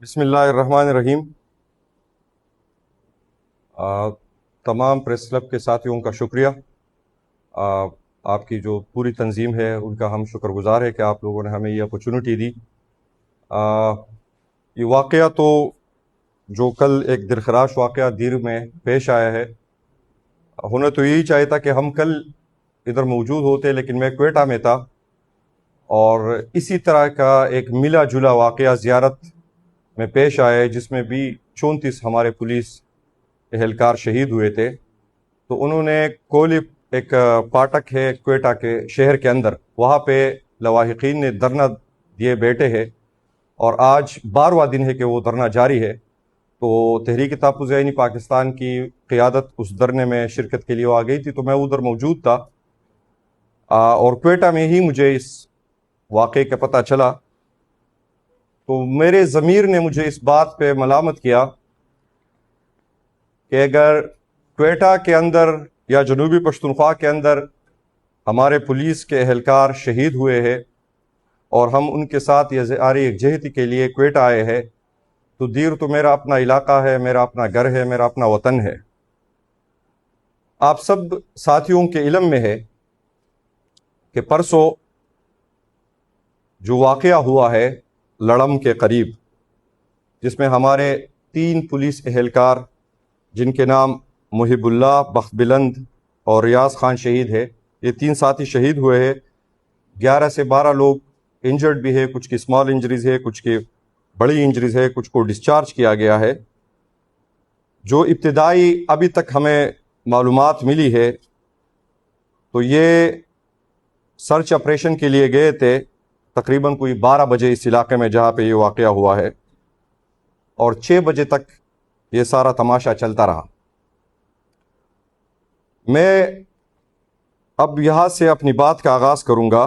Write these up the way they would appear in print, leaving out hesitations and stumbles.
بسم اللہ الرحمن الرحیم۔ تمام پریس کلب کے ساتھیوں کا شکریہ۔ آپ کی جو پوری تنظیم ہے ان کا ہم شکر گزار ہے کہ آپ لوگوں نے ہمیں یہ اپرچونٹی دی۔ یہ واقعہ تو جو کل ایک دلخراش واقعہ دیر میں پیش آیا ہے، ہونا تو یہی چاہیے تھا کہ ہم کل ادھر موجود ہوتے، لیکن میں کوئٹہ میں تھا اور اسی طرح کا ایک ملا جلا واقعہ زیارت میں پیش آئے جس میں بھی 34 ہمارے پولیس اہلکار شہید ہوئے تھے۔ تو انہوں نے کولی ایک پاٹک ہے کوئٹہ کے شہر کے اندر، وہاں پہ لواحقین نے دھرنا دیے بیٹھے ہیں اور آج 12واں دن ہے کہ وہ دھرنا جاری ہے۔ تو تحریک تحفظ آئینی پاکستان کی قیادت اس دھرنے میں شرکت کے لیے آ گئی تھی، تو میں ادھر موجود تھا اور کوئٹہ میں ہی مجھے اس واقعے کا پتہ چلا۔ تو میرے ضمیر نے مجھے اس بات پہ ملامت کیا کہ اگر کوئٹہ کے اندر یا جنوبی پختونخوا کے اندر ہمارے پولیس کے اہلکار شہید ہوئے ہیں اور ہم ان کے ساتھ اظہار یکجہتی کے لیے کوئٹہ آئے ہیں، تو دیر تو میرا اپنا علاقہ ہے، میرا اپنا گھر ہے، میرا اپنا وطن ہے۔ آپ سب ساتھیوں کے علم میں ہے کہ پرسوں جو واقعہ ہوا ہے لڑم کے قریب، جس میں ہمارے 3 پولیس اہلکار جن کے نام محب اللہ، بخت بلند اور ریاض خان شہید ہے، یہ 3 ساتھی شہید ہوئے ہیں۔ 11 سے 12 لوگ انجرڈ بھی ہے، کچھ کی اسمال انجریز ہے، کچھ کی بڑی انجریز ہے، کچھ کو ڈسچارج کیا گیا ہے۔ جو ابتدائی ابھی تک ہمیں معلومات ملی ہے تو یہ سرچ آپریشن کے لیے گئے تھے تقریباً کوئی 12 بجے اس علاقے میں جہاں پہ یہ واقعہ ہوا ہے، اور 6 بجے تک یہ سارا تماشا چلتا رہا۔ میں اب یہاں سے اپنی بات کا آغاز کروں گا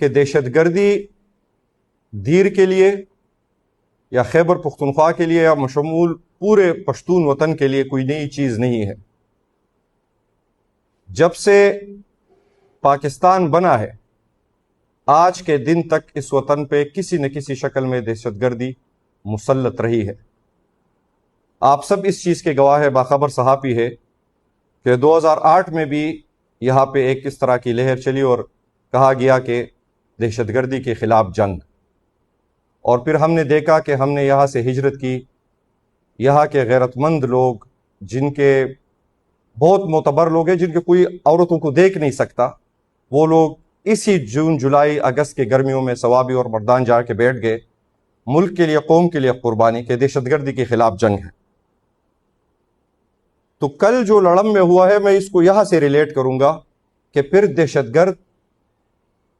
کہ دہشت گردی دیر کے لیے یا خیبر پختونخوا کے لیے یا مشمول پورے پشتون وطن کے لیے کوئی نئی چیز نہیں ہے۔ جب سے پاکستان بنا ہے آج کے دن تک اس وطن پہ کسی نہ کسی شکل میں دہشت گردی مسلط رہی ہے۔ آپ سب اس چیز کے گواہ ہے، باخبر صحافی ہے کہ 2008 میں بھی یہاں پہ ایک اس طرح کی لہر چلی اور کہا گیا کہ دہشت گردی کے خلاف جنگ، اور پھر ہم نے دیکھا کہ ہم نے یہاں سے ہجرت کی۔ یہاں کے غیرت مند لوگ جن کے بہت معتبر لوگ ہیں، جن کے کوئی عورتوں کو دیکھ نہیں سکتا، وہ لوگ اسی جون جولائی اگست کے گرمیوں میں ثوابی اور مردان جا کے بیٹھ گئے، ملک کے لیے قوم کے لیے قربانی کے دہشت گردی کے خلاف جنگ ہے۔ تو کل جو لڑم میں ہوا ہے میں اس کو یہاں سے ریلیٹ کروں گا کہ پھر دہشت گرد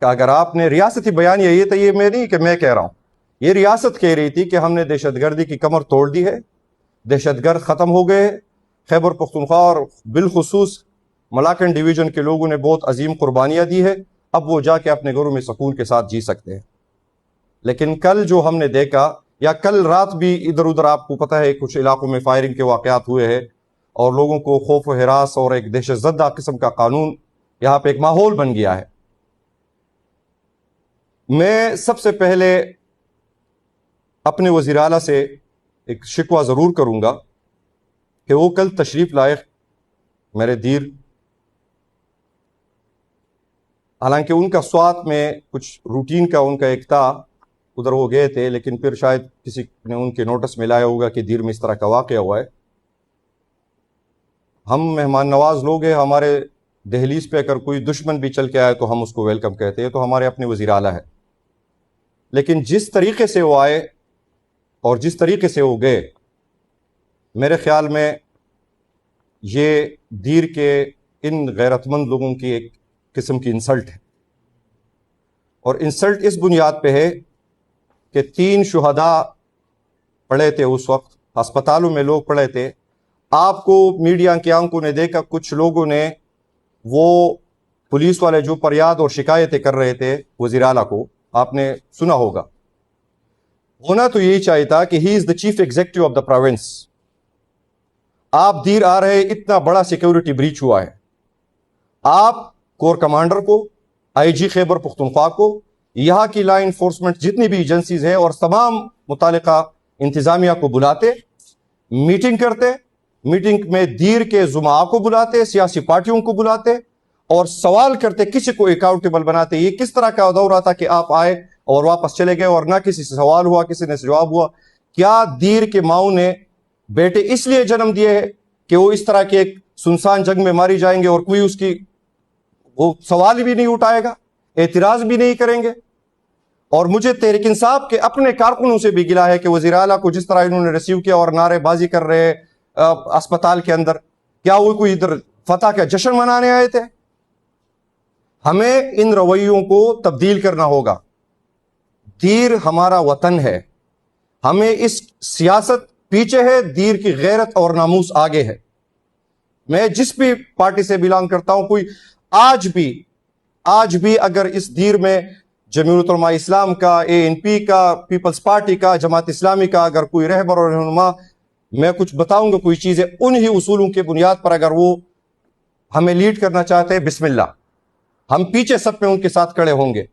کا اگر آپ نے ریاستی بیانیہ یہ تھا، یہ میں نہیں کہ میں کہہ رہا ہوں، یہ ریاست کہہ رہی تھی کہ ہم نے دہشت گردی کی کمر توڑ دی ہے، دہشت گرد ختم ہو گئے۔ خیبر پختونخوا اور بالخصوص ملاکنڈ ڈویژن کے لوگوں نے بہت عظیم قربانیاں دی ہے، اب وہ جا کے اپنے گھروں میں سکون کے ساتھ جی سکتے ہیں۔ لیکن کل جو ہم نے دیکھا، یا کل رات بھی ادھر ادھر آپ کو پتہ ہے کچھ علاقوں میں فائرنگ کے واقعات ہوئے ہیں اور لوگوں کو خوف و ہراس اور ایک دہشت زدہ قسم کا قانون یہاں پہ ایک ماحول بن گیا ہے۔ میں سب سے پہلے اپنے وزیر اعلیٰ سے ایک شکوہ ضرور کروں گا کہ وہ کل تشریف لائے میرے دیر، حالانکہ ان کا سوات میں کچھ روٹین کا ان کا ایک تھا، ادھر وہ گئے تھے، لیکن پھر شاید کسی نے ان کے نوٹس میں لایا ہوگا کہ دیر میں اس طرح کا واقعہ ہوا ہے۔ ہم مہمان نواز لوگ ہیں، ہمارے دہلیز پہ اگر کوئی دشمن بھی چل کے آئے تو ہم اس کو ویلکم کہتے ہیں، تو ہمارے اپنے وزیر اعلیٰ ہے۔ لیکن جس طریقے سے وہ آئے اور جس طریقے سے وہ گئے، میرے خیال میں یہ دیر کے ان غیرت مند لوگوں کی ایک قسم کی انسلٹ ہے، اور انسلٹ اس بنیاد پہ ہے کہ 3 شہداء پڑے تھے اس وقت، ہسپتالوں میں لوگ پڑے تھے۔ آپ کو میڈیا کی آنکھوں نے دیکھا، کچھ لوگوں نے وہ پولیس والے جو فریاد اور شکایتیں کر رہے تھے وزیر اعلیٰ کو، آپ نے سنا ہوگا۔ ہونا تو یہی چاہیے تھا کہ he is the chief executive of the province, آپ دیر آ رہے، اتنا بڑا سیکیورٹی بریچ ہوا ہے، آپ کور کمانڈر کو، آئی جی خیبر پختونخوا کو यहाँ की ला इन्फोर्समेंट जितनी भी एजेंसीज है और तमाम मुतालिका इंतजामिया को बुलाते, मीटिंग करते, मीटिंग में दीर के जुमा को बुलाते, सियासी पार्टियों को बुलाते और सवाल करते, किसी को अकाउंटेबल बनाते। ये किस तरह का दौर था कि आप आए और वापस चले गए और ना किसी से सवाल हुआ, किसी ने जवाब हुआ? क्या दीर के माओ ने बेटे इसलिए जन्म दिए है कि वो इस तरह के एक सुनसान जंग में मारी जाएंगे और कोई उसकी वो सवाल भी नहीं उठाएगा, एतराज भी नहीं करेंगे? और मुझे तहरीक इंसाफ के अपने कारकुनों से भी गिला है कि वज़ीर आला को जिस तरह इन्होंने रिसीव किया और नारेबाजी कर रहे अस्पताल के अंदर, क्या वो कोई इधर फतह का जश्न मनाने आए थे? हमें इन रवैयों को तब्दील करना होगा। दीर हमारा वतन है, हमें इस सियासत पीछे है, दीर की गैरत और नामूस आगे है। मैं जिस भी पार्टी से बिलोंग करता हूं, कोई आज भी अगर इस दीर में जमीयत उलमा इस्लाम का, ANP का, पीपल्स पार्टी का, जमात इस्लामी का अगर कोई रहबर और रहनुमा मैं कुछ बताऊंगा कोई चीजें, उन्हीं उसूलों के बुनियाद पर अगर वो हमें लीड करना चाहते हैं, बिस्मिल्लाह, हम पीछे सब में उनके साथ खड़े होंगे।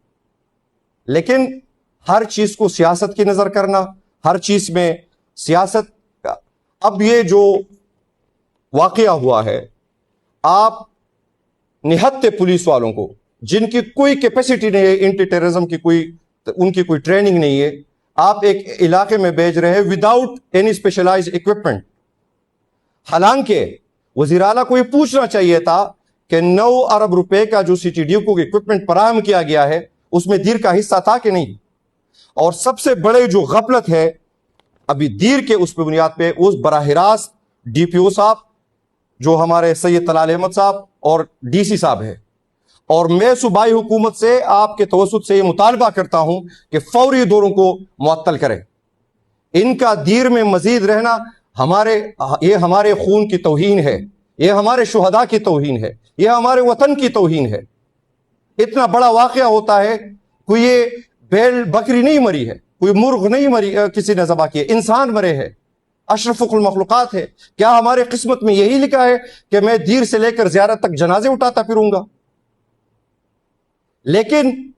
लेकिन हर चीज को सियासत की नजर करना, हर चीज में सियासत का, अब ये जो वाकया हुआ है, आप निहत्ते पुलिस वालों को जिनकी कोई कैपेसिटी नहीं है, एंटी टेररिज्म की उनकी कोई ट्रेनिंग नहीं है, आप एक इलाके में भेज रहे हैं विदाउट एनी स्पेशलाइज्ड इक्विपमेंट। हालांकि वज़ीर आला को यह पूछना चाहिए था कि 9 अरब रुपए का जो CTDU को इक्विपमेंट फराहम किया गया है, उसमें दीर का हिस्सा था कि नहीं? और सबसे बड़े जो गफलत है अभी दीर के उस बुनियाद पे, उस बराह रास्त DPO साहब जो हमारे सैयद तलाल अहमद साहब और DC साहब है, और मैं सूबाई हुकूमत से आपके तवस्सुत से ये मुतालबा करता हूं कि फौरी दौरों को मुअत्तल करें। इनका दीर में मजीद रहना ये हमारे खून की तौहीन है, ये हमारे शुहदा की तौहीन है, ये हमारे वतन की तौहीन है। इतना बड़ा वाकया होता है, कोई ये बैल बकरी नहीं मरी है, कोई मुर्ग नहीं मरी, किसी ने ज़बा किया, इंसान मरे हैं, अशरफुल मखलूकात है। क्या हमारे किस्मत में यही लिखा है कि मैं दीर से लेकर ज़ियारत तक जनाजे उठाता फिरूंगा? लेकिन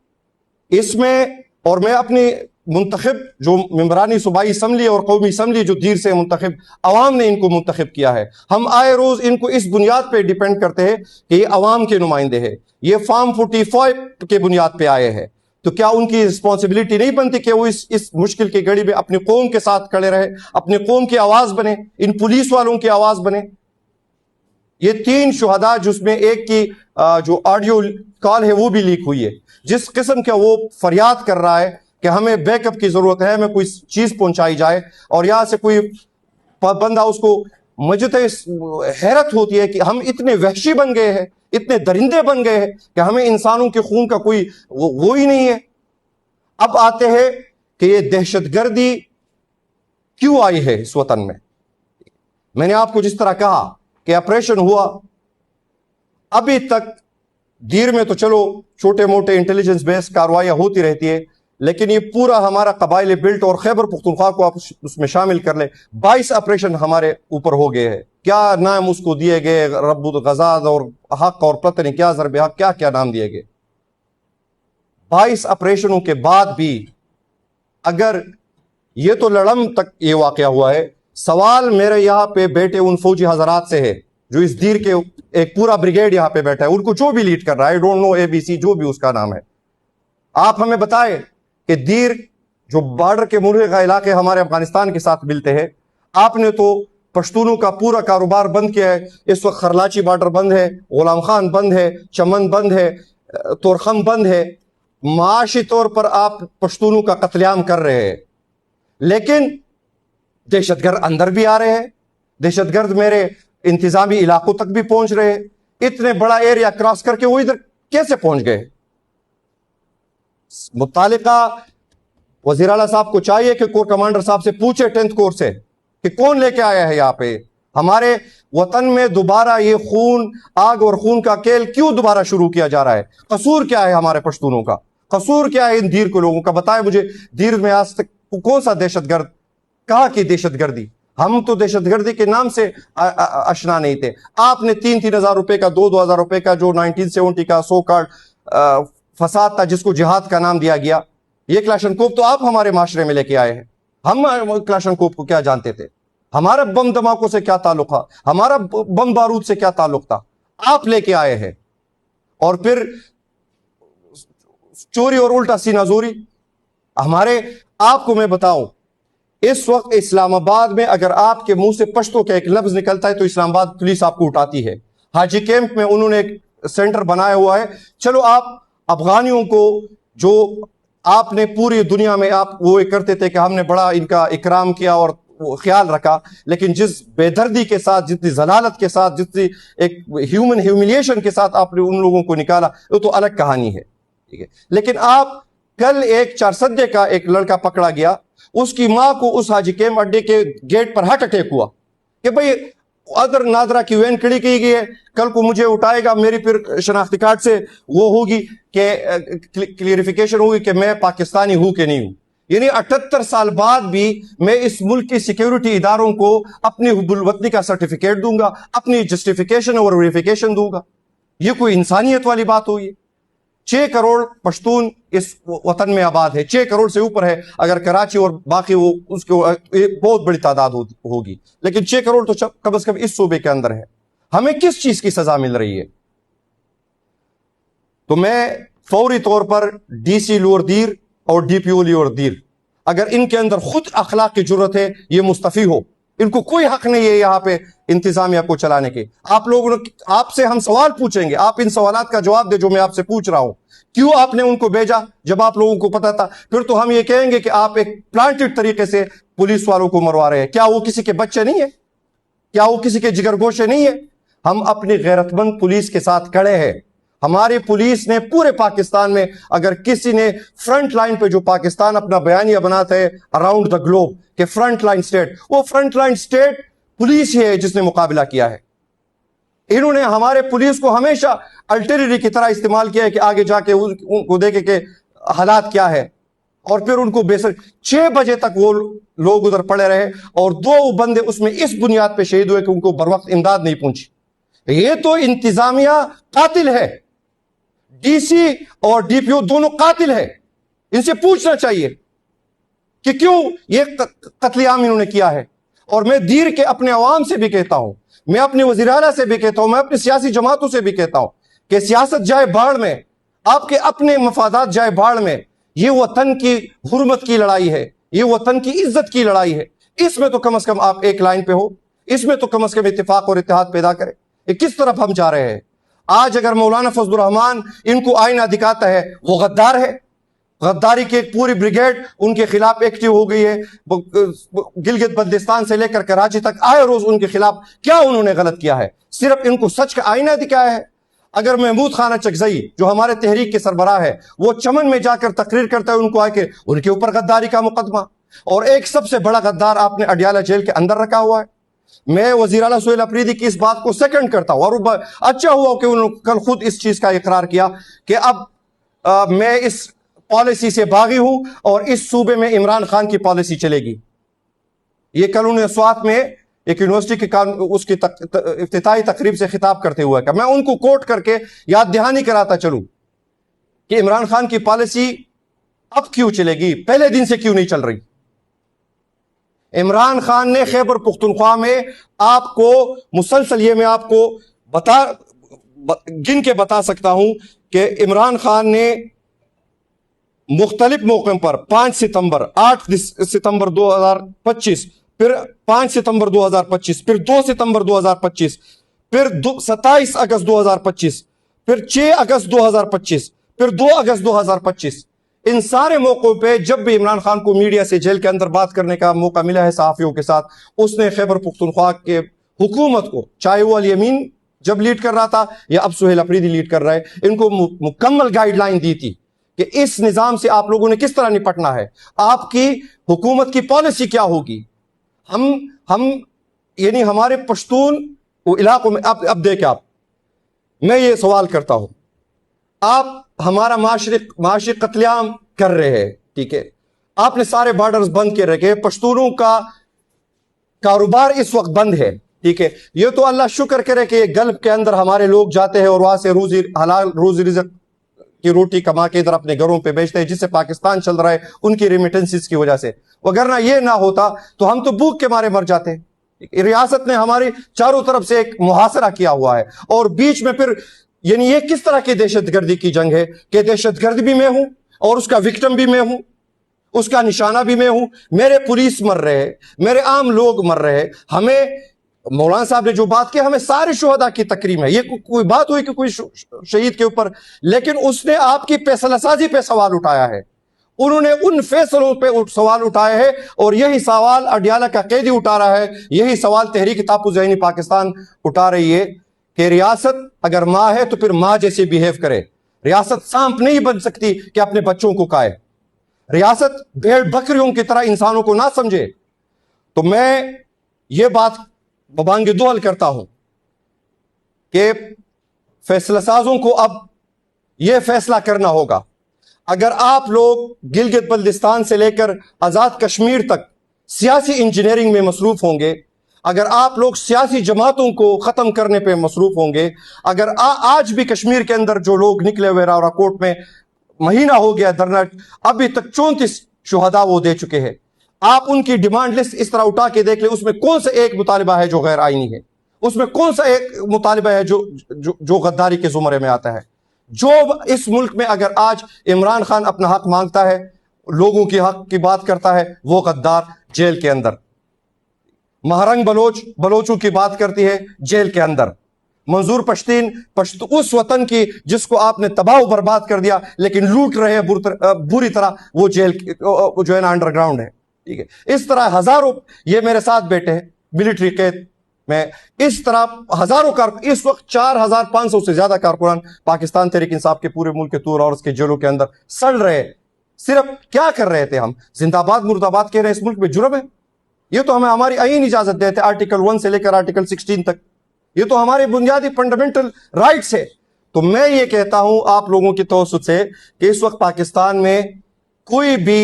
इसमें, और मैं अपनी मुंतखब जो मेंबरानी सूबाई असम्बली और कौमी असम्बली जो दीर से मुंतखब अवाम ने इनको मुंतखब किया है, हम आए रोज इनको इस बुनियाद पे डिपेंड करते हैं कि ये अवाम के नुमाइंदे हैं, ये फॉर्म 45 के बुनियाद पे आए हैं। तो क्या उनकी रिस्पॉन्सिबिलिटी नहीं बनती कि वो इस मुश्किल की घड़ी में अपनी कौम के साथ खड़े रहे, अपनी कौम की आवाज बने, इन पुलिस वालों की आवाज बने? ये 3 शुहदा जिसमें एक की जो ऑडियो कॉल है वो भी लीक हुई है, जिस किस्म का वो फरियाद कर रहा है कि हमें बैकअप की जरूरत है, हमें कोई चीज पहुंचाई जाए, और यहां से कोई बंदा उसको, मुझे तो हैरत होती है कि हम इतने वहशी बन गए हैं, इतने दरिंदे बन गए हैं कि हमें इंसानों के खून का कोई वो ही नहीं है। अब आते हैं कि ये दहशतगर्दी क्यों आई है इस वतन में। मैंने आपको जिस तरह कहा कि ऑपरेशन हुआ, अभी तक दीर में तो चलो छोटे मोटे इंटेलिजेंस बेस्ड कार्रवाइयां होती रहती है, लेकिन ये पूरा हमारा कबाइल बेल्ट और खैबर पुख्तूनख्वा को आप उसमें शामिल कर ले, 22 ऑपरेशन हमारे ऊपर हो गए हैं। क्या नाम उसको दिए गए, रब्बुल गजाद और हक और पता नहीं क्या ज़रबे हक, क्या क्या नाम दिए गए। 22 ऑपरेशनों के बाद भी अगर ये तो लड़म तक ये वाकया हुआ है, सवाल मेरे यहाँ पे बैठे उन फौजी हजरात से है जो इस दीर के एक पूरा ब्रिगेड यहाँ पे बैठा है, उनको जो भी लीड कर रहा है, आई डोंट नो ABC जो भी उसका नाम है, आप हमें बताएं कि दीर जो बॉर्डर के मुल्क का इलाके हमारे अफगानिस्तान के साथ मिलते हैं, आपने तो पश्तूनों का पूरा कारोबार बंद किया है। इस वक्त खरलाची बॉर्डर बंद है, गुलाम खान बंद है, चमन बंद है, तोरखम बंद है। माशी तौर पर आप पश्तूनों का कत्लेआम कर रहे हैं, लेकिन दहशतगर्द अंदर भी आ रहे हैं, दहशतगर्द मेरे इंतजामी इलाकों तक भी पहुंच रहे हैं। इतने बड़ा एरिया क्रॉस करके वो इधर कैसे पहुंच गए? मुत्तालिका वज़ीर आला साहब को चाहिए कि कोर कमांडर साहब से पूछे 10th कोर से कि कौन लेके आया है यहाँ पे हमारे वतन में दोबारा ये खून, आग और खून का खेल क्यों दोबारा शुरू किया जा रहा है? कसूर क्या है हमारे पश्तूनों का? कसूर क्या है इन दीर के लोगों का? बताए मुझे, दीर में आज तक कौन सा दहशतगर्द, कहां की दहशतगर्दी? हम तो दहशतगर्दी के नाम से आशना नहीं थे। आपने 3,000 रुपए का, 2,000 रुपए का जो 1970 का सो कार्ड فساد تھا جس کو جہاد کا نام دیا گیا. یہ کلاشنکوف تو آپ ہمارے معاشرے میں لے کے آئے ہیں. ہم کلاشنکوف کو کیا جانتے تھے؟ ہمارا بم دھماکوں سے کیا تعلق تھا؟ ہمارا بم بارود سے کیا تعلق تھا؟ آپ لے کے آئے ہیں. اور پھر چوری اور الٹا سینہ زوری. ہمارے آپ کو میں بتاؤں، اس وقت اسلام آباد میں اگر آپ کے منہ سے پشتو کا ایک لفظ نکلتا ہے تو اسلام آباد پولیس آپ کو اٹھاتی ہے. حاجی کیمپ میں انہوں نے ایک سینٹر بنایا ہوا ہے. چلو آپ افغانیوں کو جو آپ نے پوری دنیا میں آپ وہ کرتے تھے کہ ہم نے بڑا ان کا اکرام کیا اور خیال رکھا، لیکن جس بے دردی کے ساتھ، جتنی ذلالت کے ساتھ، جتنی ایک ہیومن ہیوملیشن کے ساتھ آپ نے ان لوگوں کو نکالا، وہ تو الگ کہانی ہے. ٹھیک ہے، لیکن آپ کل ایک 4 سدے کا ایک لڑکا پکڑا گیا، اس کی ماں کو اس حاجی کیمپ اڈے کے گیٹ پر ہارٹ اٹیک ہوا کہ بھئی ادر نادرا کی وین کھڑی کی گئی ہے، کل کو مجھے اٹھائے گا، میری پھر شناختی کارڈ سے وہ ہوگی کہ کلیئرفیکیشن ہوگی کہ میں پاکستانی ہوں کہ نہیں ہوں. یعنی 78 سال بعد بھی میں اس ملک کی سیکیورٹی اداروں کو اپنی حب الوطنی کا سرٹیفکیٹ دوں گا، اپنی جسٹیفیکیشن اور ویریفیکیشن دوں گا. یہ کوئی انسانیت والی بات ہوئی ہے؟ 6 کروڑ پشتون اس وطن میں آباد ہے، 6 کروڑ سے اوپر ہے. اگر کراچی اور باقی وہ اس کو بہت بڑی تعداد ہوگی، لیکن 6 کروڑ تو کم از کم اس صوبے کے اندر ہے. ہمیں کس چیز کی سزا مل رہی ہے؟ تو میں فوری طور پر ڈی سی لور دیر اور ڈی پی او لور دیر، اگر ان کے اندر خود اخلاق کی جرت ہے، یہ مستعفی ہو. ان کو کوئی حق نہیں ہے یہاں پہ انتظامیہ کو چلانے کے. آپ لوگوں نے، آپ سے ہم سوال پوچھیں گے، آپ ان سوالات کا جواب دے جو میں آپ سے پوچھ رہا ہوں. کیوں آپ نے ان کو بھیجا جب آپ لوگوں کو پتا تھا؟ پھر تو ہم یہ کہیں گے کہ آپ ایک پلانٹڈ طریقے سے پولیس والوں کو مروا رہے ہیں. کیا وہ کسی کے بچے نہیں ہیں؟ کیا وہ کسی کے جگر گوشے نہیں ہیں؟ ہم اپنی غیرت مند پولیس کے ساتھ کھڑے ہیں. ہماری پولیس نے پورے پاکستان میں، اگر کسی نے فرنٹ لائن پہ جو پاکستان اپنا بیانیہ بناتا ہے اراؤنڈ دا گلوب کہ فرنٹ لائن سٹیٹ، وہ فرنٹ لائن سٹیٹ پولیس ہی ہے جس نے مقابلہ کیا ہے. انہوں نے ہمارے پولیس کو ہمیشہ الٹرری کی طرح استعمال کیا ہے کہ آگے جا کے ان کو دیکھے کہ حالات کیا ہے، اور پھر ان کو 6 بجے تک وہ لوگ ادھر پڑے رہے اور 2 بندے اس میں اس بنیاد پہ شہید ہوئے کہ ان کو بر وقت امداد نہیں پہنچی. یہ تو انتظامیہ قاتل ہے. ڈی سی اور ڈی پی او دونوں قاتل ہے. ان سے پوچھنا چاہیے کہ کیوں یہ قتل عام انہوں نے کیا ہے. اور میں دیر کے اپنے عوام سے بھی کہتا ہوں، میں اپنے وزیر اعلیٰ سے بھی کہتا ہوں، میں اپنی سیاسی جماعتوں سے بھی کہتا ہوں کہ سیاست جائے بھاڑ میں، آپ کے اپنے مفادات جائے بھاڑ میں. یہ وطن کی حرمت کی لڑائی ہے، یہ وطن کی عزت کی لڑائی ہے. اس میں تو کم از کم آپ ایک لائن پہ ہو، اس میں تو کم از کم اتفاق اور اتحاد پیدا کریں. یہ کس طرف ہم جا رہے ہیں؟ آج اگر مولانا فضل الرحمان ان کو آئینہ دکھاتا ہے، وہ غدار ہے. غداری کی ایک پوری بریگیڈ ان کے خلاف ایکٹیو ہو گئی ہے. گلگت بلتستان سے لے کر کراچی تک آئے روز ان کے خلاف کیا انہوں نے غلط کیا ہے؟ صرف ان کو سچ کا آئینہ دکھایا ہے. اگر محمود خانہ چکزئی جو ہمارے تحریک کے سربراہ ہے، وہ چمن میں جا کر تقریر کرتا ہے ان کو آ کے ان کے اوپر غداری کا مقدمہ، اور ایک سب سے بڑا غدار آپ نے اڈیالہ جیل کے اندر رکھا ہوا ہے. میں وزیر اعلیٰ سہیل اپریدی کی اس بات کو سیکنڈ کرتا ہوں، اور اچھا ہوا کہ انہوں نے کل خود اس چیز کا اقرار کیا کہ اب میں اس پالیسی سے باغی ہوں اور اس صوبے میں عمران خان کی پالیسی چلے گی. یہ کل انہوں نے سوات میں ایک یونیورسٹی کی اس کی افتتاحی تقریب سے خطاب کرتے ہوئے کہ میں ان کو کوٹ کر کے یاد دہانی کراتا چلوں کہ عمران خان کی پالیسی اب کیوں چلے گی، پہلے دن سے کیوں نہیں چل رہی. عمران خان نے خیبر پختونخوا میں آپ کو مسلسل، یہ میں آپ کو گن کے بتا سکتا ہوں کہ عمران خان نے مختلف موقعوں پر 5 ستمبر، 8 ستمبر 2025، پھر 5 ستمبر 2025، پھر 2 ستمبر 2025، پھر 27 اگست 2025، پھر 6 اگست 2025، پھر 2 اگست 2025، ان سارے موقعوں پہ جب بھی عمران خان کو میڈیا سے جیل کے اندر بات کرنے کا موقع ملا ہے صحافیوں کے ساتھ، اس نے خیبر پختونخوا کے حکومت کو، چاہے وہ الیمین جب لیڈ کر رہا تھا یا اب سہیل اپریدی لیڈ کر رہا ہے، ان کو مکمل گائیڈ لائن دی تھی کہ اس نظام سے آپ لوگوں نے کس طرح نپٹنا ہے، آپ کی حکومت کی پالیسی کیا ہوگی. ہم یعنی ہمارے پشتون علاقوں میں اب دیکھیں، آپ، میں یہ سوال کرتا ہوں، آپ ہمارا معاشی قتل عام کر رہے ہیں، ٹھیک ہے، آپ نے سارے بارڈرز بند کے رکھے، پشتونوں کا کاروبار اس وقت بند ہے، ٹھیک ہے. یہ تو اللہ شکر کرے کہ گلف کے اندر ہمارے لوگ جاتے ہیں اور وہاں سے حلال روزی رزق की रोटी कमा के इधर अपने घरों पे बेचते हैं, जिससे पाकिस्तान चल रहा है उनकी रेमिटेंसेस की वजह से। वगरना ये ना होता तो हम तो भूख के मारे मर जाते। रियासत ने हमारी चारों तरफ से एक मुहासरा किया हुआ है, और बीच में फिर यानी ये किस तरह की दहशतगर्दी की जंग है कि दहशतगर्द भी मैं हूं और उसका विक्टिम भी मैं हूं, उसका निशाना भी मैं हूं। मेरे पुलिस मर रहे हैं, मेरे आम लोग मर रहे हैं। हमें मौलाना साहब ने जो बात की, हमें सारे शुहदा की तकरीम है। ये कोई बात हुई कि कोई शहीद के ऊपर, लेकिन उसने आपकी फैसलासाजी पे सवाल उठाया है, उन्होंने उन फैसलों पे सवाल उठाए हैं, और यही सवाल अडियाला का कैदी उठा रहा है, यही सवाल तहरीक तहफ़्फ़ुज़ ज़हनी पाकिस्तान उठा रही है कि रियासत अगर माँ है तो फिर माँ जैसे बिहेव करे। रियासत सांप नहीं बन सकती कि अपने बच्चों को खाए। रियासत भेड़ बकरियों की तरह इंसानों को ना समझे। तो मैं ये बात बबांग दुहल करता हूं कि फैसला साजों को अब यह फैसला करना होगा, अगर आप लोग गिलगित बल्दिस्तान से लेकर आजाद कश्मीर तक सियासी इंजीनियरिंग में मसरूफ होंगे, अगर आप लोग सियासी जमातों को खत्म करने पे मसरूफ होंगे, अगर आज भी कश्मीर के अंदर जो लोग निकले हुए रावरा कोर्ट में महीना हो गया धरना, अभी तक 34 शुहदा वो दे चुके हैं। आप उनकी डिमांड लिस्ट इस तरह उठा के देख ले, उसमें कौन सा एक मुतालिबा है जो गैर आईनी है, उसमें कौन सा एक मुतालिबा है जो गद्दारी के जुमरे में आता है। जो इस मुल्क में अगर आज इमरान खान अपना हक मांगता है, लोगों के हक की बात करता है, वो गद्दार जेल के अंदर। महरंग बलोचों की बात करती है, जेल के अंदर। मंजूर पश्तीन उस वतन की जिसको आपने तबाह बर्बाद कर दिया, लेकिन लूट रहे हैं बुरी तरह, वो जेल जो है ना अंडरग्राउंड है। ठीक है, इस तरह हजारों, ये मेरे साथ बैठे हैं मिलिट्री कैद में, इस तरह हजारों इस वक्त 4500 से ज्यादा कारकुनान पाकिस्तान तहरीक इंसाफ के पूरे मुल्क के तूर और उसके जेलों के अंदर सड़ रहे। सिर्फ क्या कर रहे थे हम? जिंदाबाद मुर्दाबाद कह रहे हैं। इस मुल्क में जुर्म है? ये तो हमें हमारी आईन इजाजत देते, आर्टिकल 1 से लेकर आर्टिकल 16 तक। ये तो हमारे बुनियादी फंडामेंटल राइट्स है। तो मैं ये कहता हूं आप लोगों की तवज्जुह से कि इस वक्त पाकिस्तान में कोई भी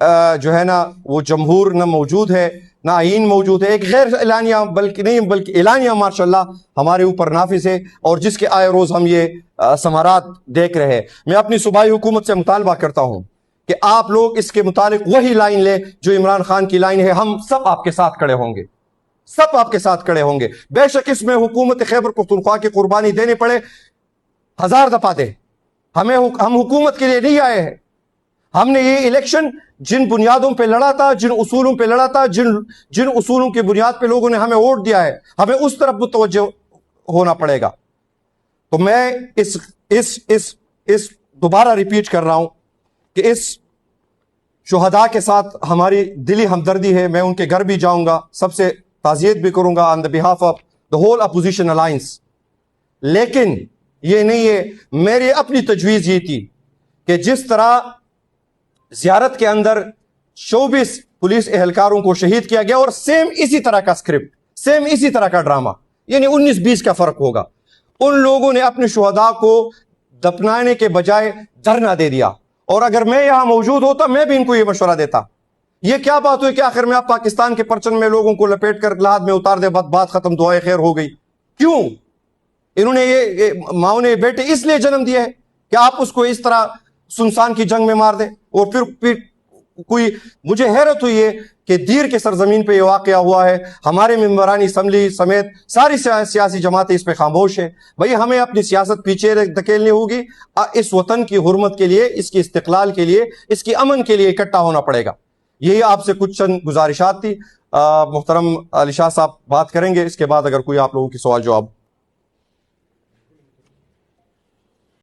जो है ना वो जमहूर न मौजूद है, ना आईन मौजूद है। एक गैर एलानिया बल्कि एलानिया माशाल्लाह हमारे ऊपर नाफिज है, और जिसके आए रोज हम ये समारात देख रहे हैं। मैं अपनी सूबाई हुकूमत से मुतालबा करता हूं कि आप लोग इसके मुतालिक वही लाइन ले जो इमरान खान की लाइन है। हम सब आपके साथ खड़े होंगे, सब आपके साथ खड़े होंगे। बेशक इसमें हुकूमत खैबर पख्तूनख्वा की कुर्बानी देनी पड़े, 1000 दफा दे। हम हुकूमत के लिए नहीं आए हैं। हमने ये इलेक्शन जिन बुनियादों पे लड़ा था, जिन उसूलों पे लड़ा था, जिन उसूलों की बुनियाद पे लोगों ने हमें वोट दिया है, हमें उस तरफ मुतवज्जो होना पड़ेगा। तो मैं इस दोबारा रिपीट कर रहा हूं कि इस शुहदा के साथ हमारी दिली हमदर्दी है। मैं उनके घर भी जाऊंगा, सबसे ताज़ियत भी करूंगा on the behalf of the whole opposition alliance. लेकिन ये नहीं है, मेरी अपनी तजवीज़ ये थी कि जिस तरह ज़ियारत के अंदर 24 पुलिस एहलकारों को शहीद किया गया, और सेम इसी तरह का स्क्रिप्ट, सेम इसी तरह का ड्रामा, यानी 19-20 का फर्क होगा। उन लोगों ने अपने शुहदा को दफनाने के बजाय धरना दे दिया, और अगर मैं यहां मौजूद होता मैं भी इनको ये मशवरा देता। ये क्या बात हुई कि आखिर में आप पाकिस्तान के परचम में लोगों को लपेट कर लाद में उतार दे, बात खत्म, दुआए खैर हो गई। क्यों? इन्होंने ये माओ ने बेटे इसलिए जन्म दिया है कि आप उसको इस तरह सुनसान की जंग में मार दे। और फिर कोई, मुझे हैरत हुई है कि दीर के सरजमीन पे ये वाकया हुआ है, हमारे मेंबरान असम्बली समेत सारी सियासी जमातें इस पे खामोश है। भाई हमें अपनी सियासत पीछे धकेलनी होगी, इस वतन की हुर्मत के लिए, इसकी इस्तिकलाल के लिए, इसकी अमन के लिए इकट्ठा होना पड़ेगा। यही आपसे कुछ चंद गुजारिशात थी। मुहतरम अली शाह साहब बात करेंगे, इसके बाद अगर कोई आप लोगों की सवाल जवाब